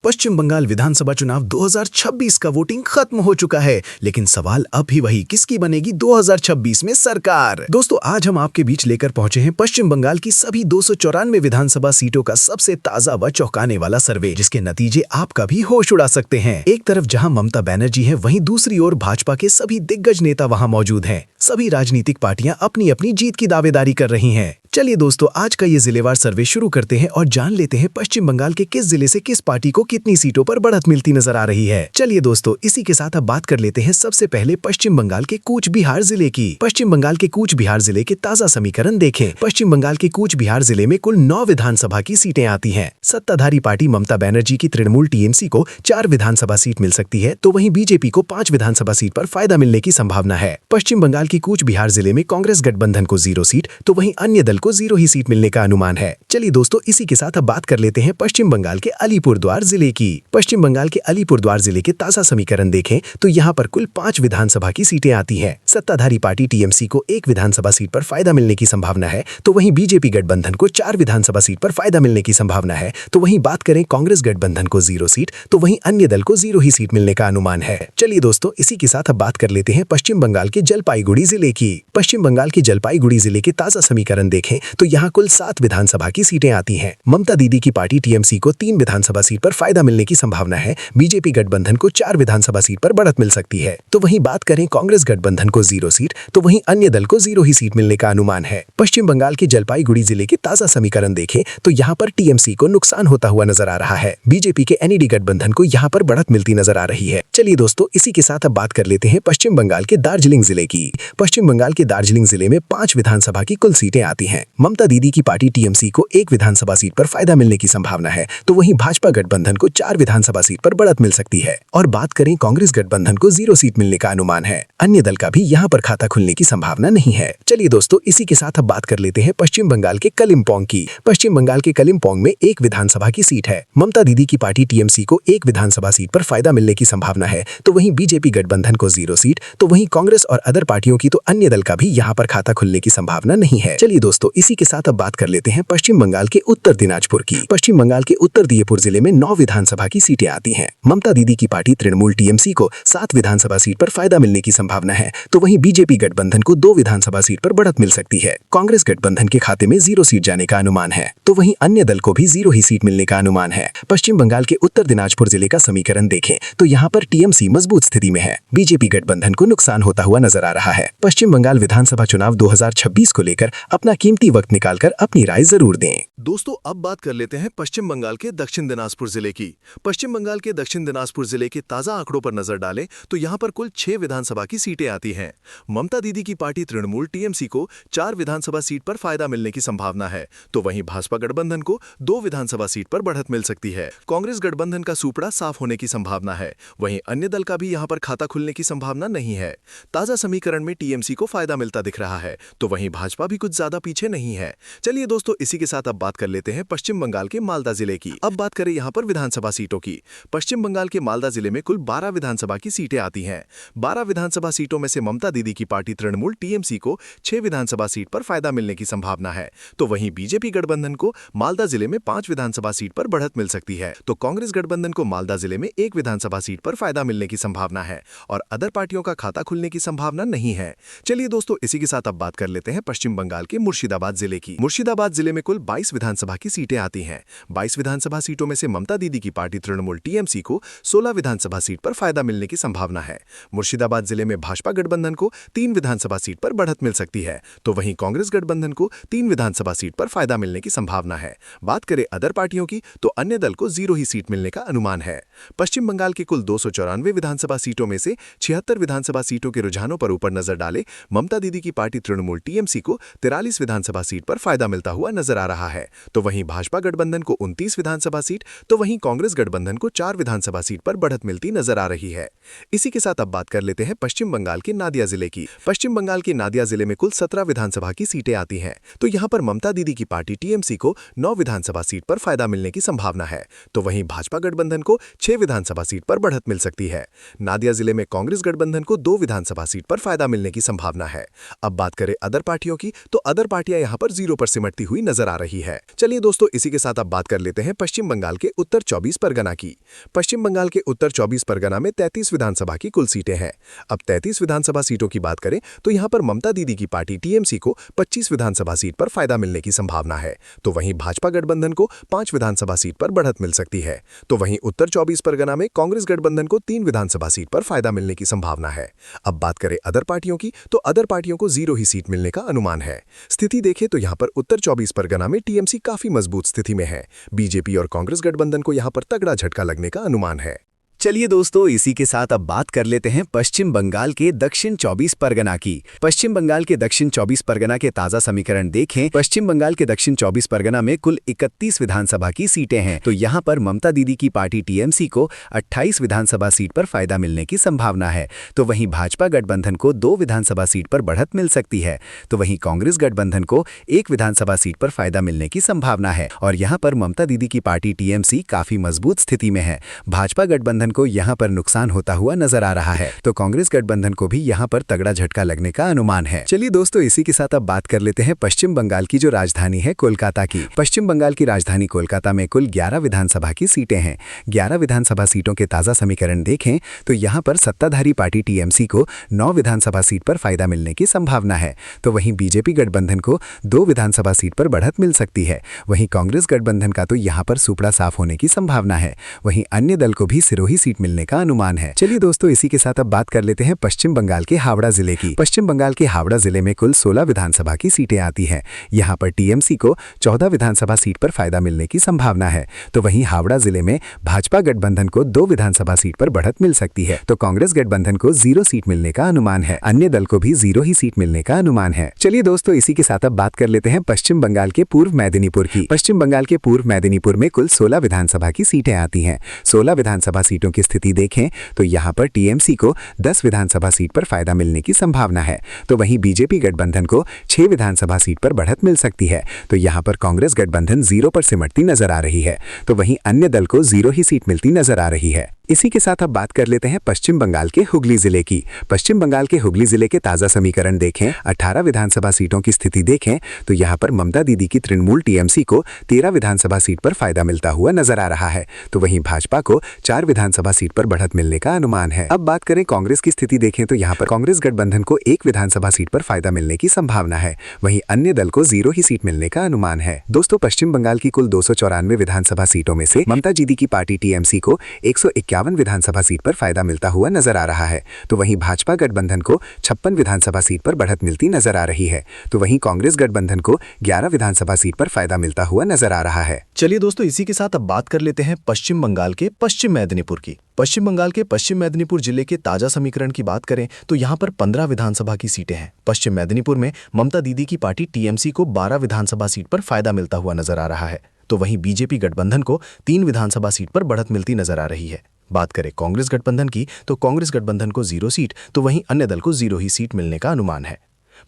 पश्चिम बंगाल विधानसभा चुनाव 2026 का वोटिंग खत्म हो चुका है, लेकिन सवाल अब भी वही, किसकी बनेगी 2026 में सरकार। दोस्तों, आज हम आपके बीच लेकर पहुंचे हैं पश्चिम बंगाल की सभी 294 विधानसभा सीटों का सबसे ताजा व चौंकाने वाला सर्वे, जिसके नतीजे आपका भी होश उड़ा सकते हैं। एक तरफ जहां ममता बनर्जी है, वहीं दूसरी ओर भाजपा के सभी दिग्गज नेता वहां मौजूद हैं। सभी राजनीतिक पार्टियां अपनी अपनी जीत की दावेदारी कर रही हैं। चलिए दोस्तों, आज का ये जिलेवार सर्वे शुरू करते हैं और जान लेते हैं पश्चिम बंगाल के किस जिले से किस पार्टी को कितनी सीटों पर बढ़त मिलती नजर आ रही है। चलिए दोस्तों, इसी के साथ अब बात कर लेते हैं सबसे पहले पश्चिम बंगाल के कूच बिहार जिले की। पश्चिम बंगाल के कूच बिहार जिले के ताजा समीकरण देखें। पश्चिम बंगाल के कूच बिहार जिले में कुल 9 विधानसभा की सीटें आती हैं। सत्ताधारी पार्टी ममता बनर्जी की तृणमूल टीएमसी को 4 विधानसभा सीट मिल सकती है, तो वहीं बीजेपी को 5 विधानसभा सीट पर फायदा मिलने की संभावना है। पश्चिम बंगाल की कूच बिहार जिले में कांग्रेस गठबंधन को 0 सीट, तो वहीं अन्य दल को 0 ही सीट मिलने का अनुमान है। चलिए दोस्तों, इसी के साथ अब बात कर लेते हैं पश्चिम बंगाल के अलीपुरद्वार जिले की। पश्चिम बंगाल के अलीपुरद्वार जिले के ताजा समीकरण देखें तो यहाँ पर कुल 5 विधानसभा की सीटें आती हैं। सत्ताधारी पार्टी टीएमसी को 1 विधानसभा सीट पर फायदा मिलने की संभावना है, तो वहीं बीजेपी गठबंधन को 4 विधानसभा सीट पर फायदा मिलने की संभावना है। तो वहीं बात करें कांग्रेस गठबंधन को 0 सीट, तो वहीं अन्य दल को 0 ही सीट मिलने का अनुमान है। चलिए दोस्तों, इसी के साथ अब बात कर लेते हैं पश्चिम बंगाल के जलपाईगुड़ी जिले की। पश्चिम बंगाल के जलपाईगुड़ी जिले के ताजा समीकरण देखें तो यहाँ कुल 7 विधानसभा की सीटें आती हैं। ममता दीदी की पार्टी टीएमसी को 3 विधानसभा सीट पर फायदा मिलने की संभावना है। बीजेपी गठबंधन को 4 विधानसभा सीट पर बढ़त मिल सकती है। तो वहीं बात करें कांग्रेस गठबंधन को 0 सीट, तो वहीं अन्य दल को 0 ही सीट मिलने का अनुमान है। पश्चिम बंगाल के जलपाईगुड़ी जिले के ताजा समीकरण देखें तो यहाँ पर टीएमसी को नुकसान होता हुआ नजर आ रहा है। बीजेपी के एनईडी गठबंधन को यहाँ पर बढ़त मिलती नजर आ रही है। चलिए दोस्तों, इसी के साथ अब बात कर लेते हैं पश्चिम बंगाल के दार्जिलिंग जिले की। पश्चिम बंगाल के दार्जिलिंग जिले में 5 विधानसभा की कुल सीटें आती हैं। ममता दीदी की पार्टी टीएमसी को 1 विधानसभा सीट पर फायदा मिलने की संभावना है, तो वहीं भाजपा गठबंधन को 4 विधानसभा सीट पर बढ़त मिल सकती है। और बात करें कांग्रेस गठबंधन को 0 सीट मिलने का अनुमान है। अन्य दल का भी यहाँ पर खाता खुलने की संभावना नहीं है। चलिए दोस्तों, इसी के साथ अब बात कर लेते हैं पश्चिम बंगाल के कलिम्पोंग की। पश्चिम बंगाल के कलिम्पोंग में 1 विधानसभा की सीट है। ममता दीदी की पार्टी टीएमसी को 1 विधानसभा सीट पर फायदा मिलने की संभावना है, तो वहीं बीजेपी गठबंधन को 0 सीट, तो वहीं कांग्रेस और अदर पार्टियों की तो अन्य दल का भी यहाँ पर खाता खुलने की संभावना नहीं है। चलिए दोस्तों, इसी के साथ अब बात कर लेते हैं पश्चिम बंगाल के उत्तर दिनाजपुर की। पश्चिम बंगाल के उत्तर दिनाजपुर जिले में 9 विधानसभा की सीटें आती हैं। ममता दीदी की पार्टी तृणमूल टीएमसी को 7 विधानसभा सीट पर फायदा मिलने की संभावना है, तो वहीं बीजेपी गठबंधन को 2 विधानसभा सीट पर बढ़त मिल सकती है। कांग्रेस गठबंधन के खाते में 0 सीट जाने का अनुमान है, तो वहीं अन्य दल को भी 0 ही सीट मिलने का अनुमान है। पश्चिम बंगाल के उत्तर दिनाजपुर जिले का समीकरण देखें तो यहाँ पर टीएमसी मजबूत स्थिति में है। बीजेपी गठबंधन को नुकसान होता हुआ नजर आ रहा है। पश्चिम बंगाल विधानसभा चुनाव 2026 को लेकर अपना कीमती वक्त निकालकर अपनी राय जरूर दें। दोस्तों, अब बात कर लेते हैं पश्चिम बंगाल के दक्षिण दिनाजपुर जिले की। पश्चिम बंगाल के दक्षिण दिनाजपुर जिले के ताजा आंकड़ों पर नजर डालें तो यहां पर कुल 6 विधानसभा की सीटें आती हैं। ममता दीदी की पार्टी तृणमूल टीएमसी को 4 विधानसभा सीट पर फायदा मिलने की संभावना है, तो वहीं भाजपा गठबंधन को 2 विधानसभा सीट पर बढ़त मिल सकती है। कांग्रेस गठबंधन का सूपड़ा साफ होने की संभावना है, वहीं अन्य दल का भी यहां पर खाता खुलने की संभावना नहीं है। ताजा समीकरण में टीएमसी को फायदा मिलता दिख रहा है, तो वहीं भाजपा भी कुछ ज्यादा पीछे नहीं है। चलिए दोस्तों, इसी के साथ अब बात कर लेते हैं पश्चिम बंगाल के मालदा जिले की। अब बात करें यहाँ पर विधानसभा सीटों की। पश्चिम बंगाल के मालदा जिले में कुल 12 विधानसभा की सीटें आती हैं। 12 विधानसभा सीटों में से ममता दीदी की पार्टी तृणमूल टीएमसी को 6 विधानसभा सीट पर फायदा मिलने की संभावना है, तो वहीं बीजेपी गठबंधन को मालदा जिले में 5 विधानसभा सीट पर बढ़त मिल सकती है, तो कांग्रेस गठबंधन को मालदा जिले में 1 विधानसभा सीट पर फायदा मिलने की संभावना है और अदर पार्टियों का खाता खुलने की संभावना नहीं है। चलिए दोस्तों, इसी के साथ अब बात कर लेते हैं पश्चिम बंगाल के मुर्शिदाबाद जिले की। मुर्शिदाबाद जिले में कुल 22 विधानसभा की सीटें आती हैं। 22 विधानसभा सीटों में से ममता दीदी की पार्टी तृणमूल टीएमसी को 16 विधानसभा सीट पर फायदा मिलने की संभावना है। मुर्शिदाबाद जिले में भाजपा गठबंधन को 3 विधानसभा सीट पर बढ़त मिल सकती है, तो वहीं कांग्रेस गठबंधन को 3 विधानसभा सीट पर फायदा मिलने की संभावना है। बात करें अदर पार्टियों की तो अन्य दल को 0 ही सीट मिलने का अनुमान है। पश्चिम बंगाल की कुल 294 विधानसभा सीटों में से 76 विधानसभा सीटों के रुझानों पर ऊपर नजर डाले ममता दीदी की पार्टी तृणमूल टीएमसी को 43 विधानसभा सीट पर फायदा मिलता हुआ नजर आ रहा है, तो वहीं भाजपा गठबंधन को 29 विधानसभा सीट, तो वहीं कांग्रेस गठबंधन को 4 विधानसभा सीट पर बढ़त मिलती नजर आ रही है। इसी के साथ अब बात कर लेते हैं पश्चिम बंगाल के नादिया जिले की। पश्चिम बंगाल के नादिया जिले में कुल 17 विधानसभा की सीटें आती हैं, तो यहां पर ममता दीदी की पार्टी टीएमसी को 9 विधानसभा सीट पर फायदा मिलने की संभावना है, तो वहीं भाजपा गठबंधन को 6 विधानसभा सीट पर बढ़त मिल सकती है। नादिया जिले में कांग्रेस गठबंधन को 2 विधानसभा सीट पर फायदा मिलने की संभावना है। अब बात करें अदर पार्टियों की तो अदर पार्टी पार्टियां यहाँ पर 0 पर सिमटती हुई नजर आ रही है। चलिए दोस्तों, इसी के साथ अब बात कर लेते हैं पश्चिम बंगाल के उत्तर 24 परगना की। पश्चिम बंगाल के उत्तर 24 परगना में 33 विधानसभा की कुल सीटें हैं। अब 33 विधानसभा सीटों की बात करें तो यहाँ पर ममता दीदी की पार्टी टीएमसी को 25 विधानसभा सीट पर फायदा मिलने की संभावना है, तो वहीं भाजपा गठबंधन को 5 विधानसभा सीट पर बढ़त मिल सकती है। तो वहीं उत्तर 24 परगना में कांग्रेस गठबंधन को 3 विधानसभा सीट पर फायदा मिलने की संभावना है। अब बात करें अदर पार्टियों की, तो अदर पार्टियों को 0 ही सीट मिलने का अनुमान है। स्थिति देखें तो यहाँ पर उत्तर 24 परगना में टीएमसी काफी मजबूत स्थिति में है। बीजेपी और कांग्रेस गठबंधन को यहाँ पर तगड़ा झटका लगने का अनुमान है। चलिए दोस्तों, इसी के साथ अब बात कर लेते हैं पश्चिम बंगाल के दक्षिण 24 परगना की। पश्चिम बंगाल के दक्षिण 24 परगना के ताजा समीकरण देखें। पश्चिम बंगाल के दक्षिण 24 परगना में कुल 31 विधानसभा की सीटें हैं, तो यहाँ पर ममता दीदी की पार्टी टीएमसी को 28 विधानसभा सीट पर फायदा मिलने की संभावना है। तो वहीं भाजपा गठबंधन को 2 विधानसभा सीट पर बढ़त मिल सकती है। तो वहीं कांग्रेस गठबंधन को 1 विधानसभा सीट पर फायदा मिलने की संभावना है। और यहाँ पर ममता दीदी की पार्टी टीएमसी काफी मजबूत स्थिति में है। भाजपा गठबंधन को यहां पर नुकसान होता हुआ नजर आ रहा है, तो कांग्रेस गठबंधन को भी यहां पर तगड़ा झटका लगने का अनुमान है। चलिए दोस्तों, इसी के साथ अब बात कर लेते हैं पश्चिम बंगाल की जो राजधानी है कोलकाता की। पश्चिम बंगाल की राजधानी कोलकाता में कुल 11 विधानसभा की सीटें हैं। 11 विधानसभा सीटों के ताजा समीकरण देखें तो यहां पर सत्ताधारी पार्टी टीएमसी को 9 विधानसभा सीट पर फायदा मिलने की संभावना है। तो वहीं बीजेपी गठबंधन को 2 विधानसभा सीट पर बढ़त मिल सकती है। वहीं कांग्रेस गठबंधन का तो यहां पर सुपड़ा साफ होने की संभावना है। वहीं अन्य दल को भी सिरोही सीट मिलने का अनुमान है। चलिए दोस्तों, इसी के साथ अब बात कर लेते हैं पश्चिम बंगाल के हावड़ा जिले की। पश्चिम बंगाल के हावड़ा जिले में कुल 16 विधानसभा की सीटें आती हैं। यहां पर टीएमसी को 14 विधानसभा सीट पर फायदा मिलने की संभावना है। तो वहीं हावड़ा जिले में भाजपा गठबंधन को 2 विधानसभा सीट पर बढ़त मिल सकती है। तो कांग्रेस गठबंधन को 0 सीट मिलने का अनुमान है। अन्य दल को भी 0 ही सीट मिलने का अनुमान है। चलिए दोस्तों, इसी के साथ अब बात कर लेते हैं पश्चिम बंगाल के पूर्व मेदिनीपुर की। पश्चिम बंगाल के पूर्व मेदिनीपुर में कुल 16 विधानसभा की सीटें आती हैं। 16 विधानसभा सीटों की स्थिति देखें तो यहां पर टीएमसी को 10 विधानसभा सीट पर फायदा मिलने की संभावना है। तो वहीं बीजेपी गठबंधन को 6 विधानसभा सीट पर बढ़त मिल सकती है। तो यहां पर कांग्रेस गठबंधन 0 पर सिमटती नजर आ रही है। तो वहीं अन्य दल को 0 ही सीट मिलती नजर आ रही है। इसी के साथ अब बात कर लेते हैं पश्चिम बंगाल के हुगली जिले की। पश्चिम बंगाल के हुगली जिले के ताजा समीकरण देखें। 18 विधानसभा सीटों की स्थिति देखें तो यहां पर ममता दीदी की तृणमूल टीएमसी को 13 विधानसभा सीट पर फायदा मिलता हुआ नजर आ रहा है। तो वहीं भाजपा को 4 विधानसभा सीट पर बढ़त मिलने का अनुमान है। अब बात करें कांग्रेस की स्थिति देखें तो यहाँ पर कांग्रेस गठबंधन को 1 विधानसभा सीट पर फायदा मिलने की संभावना है। वहीं अन्य दल को 0 ही सीट मिलने का अनुमान है। दोस्तों, पश्चिम बंगाल की कुल 294 विधानसभा सीटों में से ममता दीदी की पार्टी टीएमसी को 151 विधानसभा सीट पर फायदा मिलता हुआ नजर आ रहा है। तो वहीं भाजपा गठबंधन को 56 विधानसभा सीट पर बढ़त मिलती नजर आ रही है। तो वहीं कांग्रेस गठबंधन को 11 विधानसभा सीट पर फायदा मिलता हुआ नजर आ रहा है। चलिए दोस्तों, इसी के साथ अब बात कर लेते हैं पश्चिम बंगाल के पश्चिम मेदिनीपुर की। पश्चिम बंगाल के पश्चिम मेदिनीपुर जिले के ताजा समीकरण की बात करें तो यहां पर 15 विधानसभा की सीटें हैं। पश्चिम मेदिनीपुर में ममता दीदी की पार्टी टीएमसी को 12 विधानसभा सीट पर फायदा मिलता हुआ नजर आ रहा है। तो वहीं बीजेपी गठबंधन को 3 विधानसभा सीट पर बढ़त मिलती नजर आ रही है। बात करें कांग्रेस गठबंधन की तो कांग्रेस गठबंधन को 0 सीट, तो वहीं अन्य दल को 0 ही सीट मिलने का अनुमान है।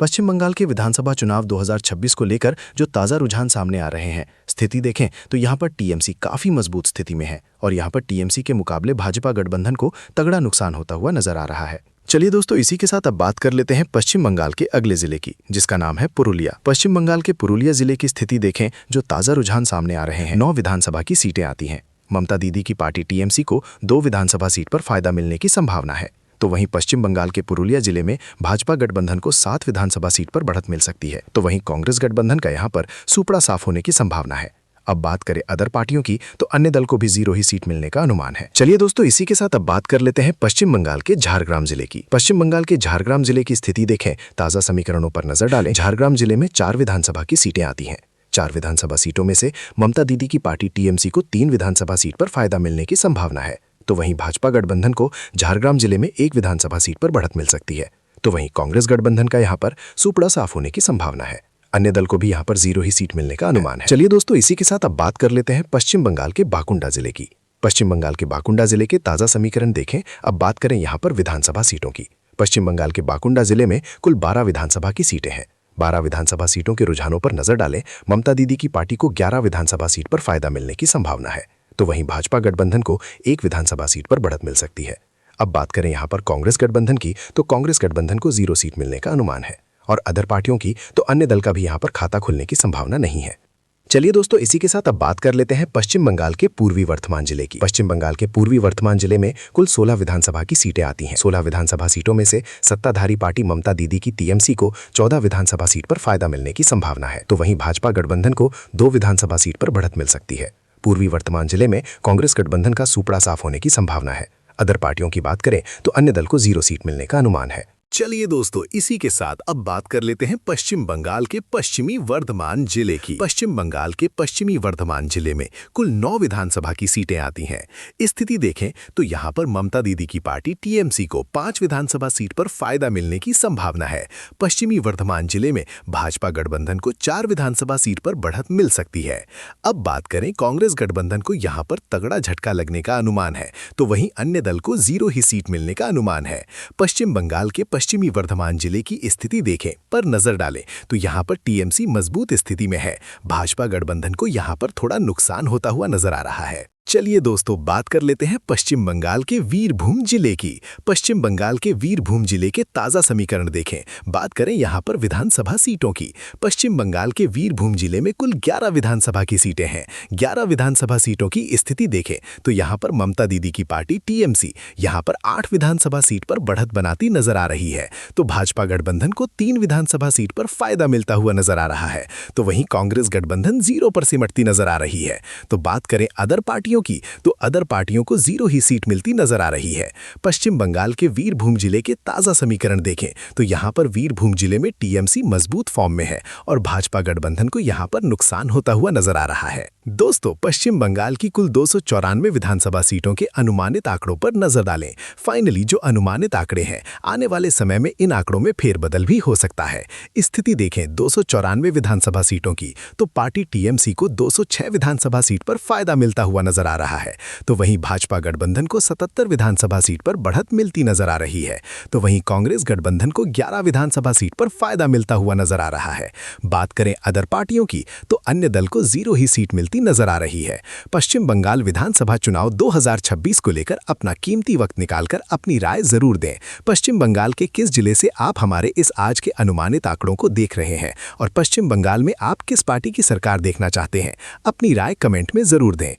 पश्चिम बंगाल के विधानसभा चुनाव 2026 को लेकर जो ताजा रुझान सामने आ रहे हैं, स्थिति देखें तो यहां पर टीएमसी काफी मजबूत स्थिति में है और यहां पर टीएमसी के मुकाबले भाजपा गठबंधन को तगड़ा नुकसान होता हुआ नजर आ रहा है। चलिए दोस्तों, इसी के साथ अब बात कर लेते हैं पश्चिम बंगाल के अगले जिले की, जिसका नाम है पुरुलिया। पश्चिम बंगाल के पुरुलिया जिले की स्थिति देखें, जो ताजा रुझान सामने आ रहे हैं। 9 विधानसभा की सीटें आती हैं। ममता दीदी की पार्टी टीएमसी को 2 विधानसभा सीट पर फायदा मिलने की संभावना है। तो वहीं पश्चिम बंगाल के पुरुलिया जिले में भाजपा गठबंधन को 7 विधानसभा सीट पर बढ़त मिल सकती है। तो वहीं कांग्रेस गठबंधन का यहां पर सुपड़ा साफ होने की संभावना है। अब बात करें अदर पार्टियों की तो अन्य दल को भी 0 ही सीट मिलने का अनुमान है। चलिए दोस्तों, इसी के साथ अब बात कर लेते हैं पश्चिम बंगाल के झारग्राम जिले की। पश्चिम बंगाल के झारग्राम जिले की स्थिति देखें, ताजा समीकरणों पर नजर डालें। झारग्राम जिले में 4 विधानसभा की सीटें आती हैं। 4 विधानसभा सीटों में से ममता दीदी की पार्टी टीएमसी को 3 विधानसभा सीट पर फायदा मिलने की संभावना है। तो वहीं भाजपा गठबंधन को झारग्राम जिले में 1 विधानसभा सीट पर बढ़त मिल सकती है। तो वहीं कांग्रेस गठबंधन का यहां पर सुपड़ा साफ होने की संभावना है। अन्य दल को भी यहां पर 0 ही सीट मिलने का अनुमान है। चलिए दोस्तों, इसी के साथ अब बात कर लेते हैं पश्चिम बंगाल के बाकुंडा जिले की। पश्चिम बंगाल के बाकुंडा जिले के ताजा समीकरण देखें। अब बात करें यहां पर विधानसभा सीटों की। पश्चिम बंगाल के बाकुंडा जिले में कुल 12 विधानसभा की सीटें हैं। 12 विधानसभा सीटों के रुझानों पर नजर डालें। ममता दीदी की पार्टी को 11 विधानसभा सीट पर फायदा मिलने की संभावना है। तो वहीं भाजपा गठबंधन को 1 विधानसभा सीट पर बढ़त मिल सकती है। अब बात करें यहां पर कांग्रेस गठबंधन की तो कांग्रेस गठबंधन को 0 सीट मिलने का अनुमान है। और अदर पार्टियों की तो अन्य दल का भी यहाँ पर खाता खुलने की संभावना नहीं है। चलिए दोस्तों, इसी के साथ अब बात कर लेते हैं पश्चिम बंगाल के पूर्वी वर्धमान जिले की। पश्चिम बंगाल के पूर्वी वर्धमान जिले में कुल 16 विधानसभा की सीटें आती हैं। 16 विधानसभा सीटों में से सत्ताधारी पार्टी ममता दीदी की टीएमसी को 14 विधानसभा सीट पर फायदा मिलने की संभावना है, तो वहीं भाजपा गठबंधन को 2 विधानसभा सीट पर बढ़त मिल सकती है। पूर्वी वर्धमान जिले में कांग्रेस गठबंधन का सुपड़ा साफ होने की संभावना है। अदर पार्टियों की बात करें तो अन्य दल को 0 सीट मिलने का अनुमान है। चलिए दोस्तों, इसी के साथ अब बात कर लेते हैं पश्चिम बंगाल के पश्चिमी वर्धमान जिले की। पश्चिम बंगाल के पश्चिमी वर्धमान जिले में कुल 9 विधानसभा की सीटें आती हैं। स्थिति देखें तो यहाँ पर ममता दीदी की पार्टी टीएमसी को 5 विधानसभा सीट पर फायदा मिलने की संभावना है। पश्चिमी वर्धमान जिले में भाजपा गठबंधन को 4 विधानसभा सीट पर बढ़त मिल सकती है। अब बात करें कांग्रेस गठबंधन को यहाँ पर तगड़ा झटका लगने का अनुमान है, तो वहीं अन्य दल को 0 ही सीट मिलने का अनुमान है। पश्चिम बंगाल के पश्चिमी वर्धमान जिले की स्थिति देखें पर नजर डालें तो यहां पर टीएमसी मजबूत स्थिति में है। भाजपा गठबंधन को यहां पर थोड़ा नुकसान होता हुआ नजर आ रहा है। चलिए दोस्तों, बात कर लेते हैं पश्चिम बंगाल के वीरभूम जिले की। पश्चिम बंगाल के वीरभूम जिले के ताजा समीकरण देखें। बात करें यहां पर विधानसभा सीटों की। पश्चिम बंगाल के वीरभूम जिले में कुल 11 विधानसभा की सीटें हैं। 11 विधानसभा सीटों की स्थिति देखें तो यहां पर ममता दीदी की पार्टी टीएमसी यहां पर 8 विधानसभा सीट पर बढ़त बनाती नजर आ रही है, तो भाजपा गठबंधन को 3 विधानसभा सीट पर फायदा मिलता हुआ नजर आ रहा है, तो वहीं कांग्रेस गठबंधन 0 पर सिमटती नजर आ रही है। तो बात करें अदर पार्टियों की तो अदर पार्टियों को 0 ही सीट मिलती नजर आ रही है। पश्चिम बंगाल के वीरभूम जिले के ताजा समीकरण देखें तो यहां पर वीरभूम जिले में टीएमसी मजबूत फॉर्म में है और भाजपा गठबंधन को यहां पर नुकसान होता हुआ नजर आ रहा है। दोस्तों, पश्चिम बंगाल की कुल 294 विधानसभा सीटों के अनुमानित आंकड़ों पर नजर डालें। फाइनली जो अनुमानित आंकड़े हैं, आने वाले समय में इन आंकड़ों में फेरबदल भी हो सकता है। स्थिति देखें 294 विधानसभा सीटों की तो पार्टी टीएमसी को 206 विधानसभा सीट पर फायदा मिलता हुआ नजर आ रहा है, तो वहीं भाजपा गठबंधन को 77 विधानसभा सीट पर बढ़त मिलती नजर आ रही है, तो वहीं कांग्रेस गठबंधन को 11 विधानसभा सीट पर फायदा मिलता हुआ नजर आ रहा है। बात करें अदर पार्टियों की तो अन्य दल को 0 ही सीट मिलती नजर आ रही है। पश्चिम बंगाल विधानसभा चुनाव 2026 को लेकर अपना कीमती वक्त निकालकर अपनी राय जरूर दें। पश्चिम बंगाल के किस जिले से आप हमारे इस आज के अनुमानित आंकड़ों को देख रहे हैं और पश्चिम बंगाल में आप किस पार्टी की सरकार देखना चाहते हैं, अपनी राय कमेंट में जरूर दें।